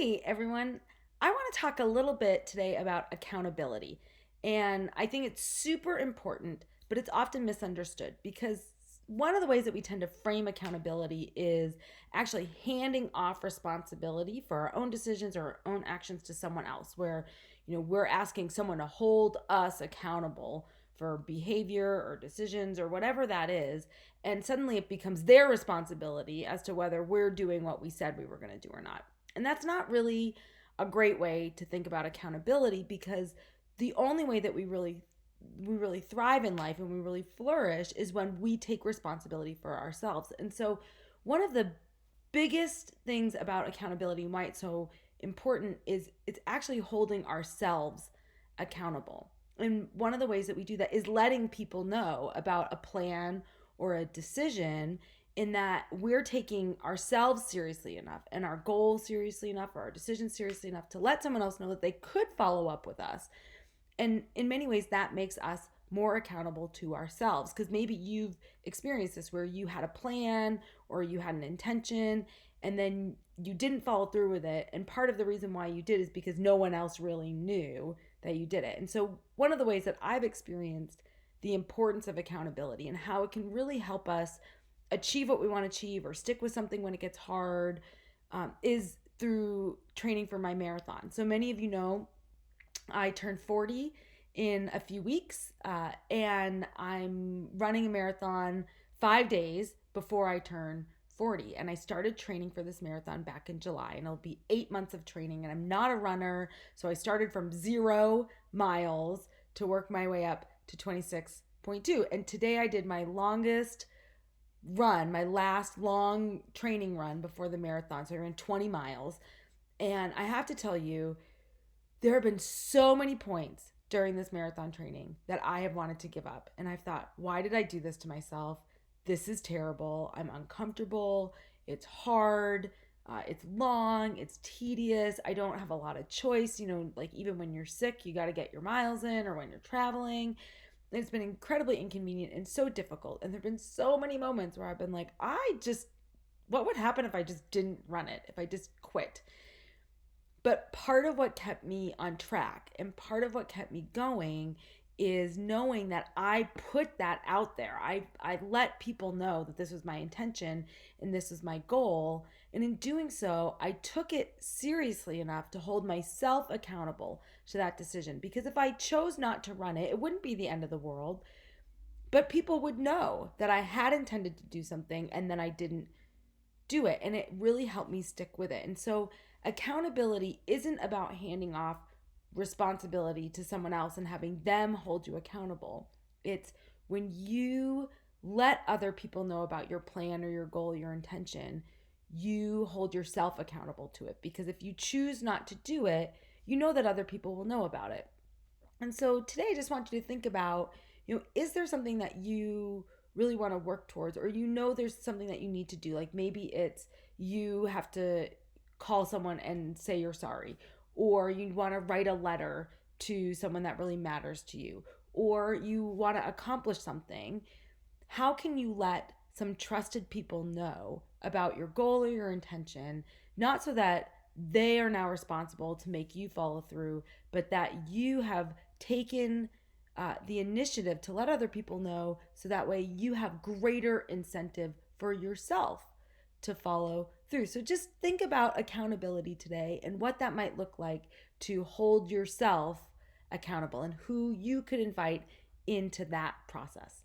Hey everyone, I want to talk a little bit today about accountability. And I think it's super important, but it's often misunderstood because one of the ways that we tend to frame accountability is actually handing off responsibility for our own decisions or our own actions to someone else, where we're asking someone to hold us accountable for behavior or decisions or whatever that is, and suddenly it becomes their responsibility as to whether we're doing what we said we were going to do or not. And that's not really a great way to think about accountability, because the only way that we really thrive in life and we really flourish is when we take responsibility for ourselves. And so one of the biggest things about accountability and why it's so important is it's actually holding ourselves accountable. And one of the ways that we do that is letting people know about a plan or a decision, in that we're taking ourselves seriously enough and our goals seriously enough or our decisions seriously enough to let someone else know that they could follow up with us. And in many ways, that makes us more accountable to ourselves, because maybe you've experienced this where you had a plan or you had an intention and then you didn't follow through with it. And part of the reason why you did is because no one else really knew that you did it. And so, one of the ways that I've experienced the importance of accountability and how it can really help us achieve what we want to achieve or stick with something when it gets hard, is through training for my marathon. So many of you know I turned 40 in a few weeks, and I'm running a marathon 5 days before I turn 40. And I started training for this marathon back in July, and it'll be 8 months of training. And I'm not a runner, so I started from 0 miles to work my way up to 26.2. And today I did my longest run, my last long training run before the marathon. So I ran 20 miles. And I have to tell you, there have been so many points during this marathon training that I have wanted to give up. And I've thought, why did I do this to myself? This is terrible. I'm uncomfortable. It's hard. It's long. It's tedious. I don't have a lot of choice. Like even when you're sick, you got to get your miles in, or when you're traveling. It's been incredibly inconvenient and so difficult. And there have been so many moments where I've been like, what would happen if I just didn't run it? If I just quit? But part of what kept me on track and part of what kept me going is knowing that I put that out there. I let people know that this was my intention and this was my goal. And in doing so, I took it seriously enough to hold myself accountable to that decision. Because if I chose not to run it, it wouldn't be the end of the world. But people would know that I had intended to do something and then I didn't do it. And it really helped me stick with it. And so accountability isn't about handing off responsibility to someone else and having them hold you accountable. It's when you let other people know about your plan or your goal, your intention, you hold yourself accountable to it. Because if you choose not to do it, you know that other people will know about it. And so today I just want you to think about, is there something that you really want to work towards, or there's something that you need to do? Like maybe it's you have to call someone and say you're sorry, or you want to write a letter to someone that really matters to you, or you want to accomplish something. How can you let some trusted people know about your goal or your intention, not so that they are now responsible to make you follow through, but that you have taken the initiative to let other people know, so that way you have greater incentive for yourself to follow through. So just think about accountability today and what that might look like to hold yourself accountable and who you could invite into that process.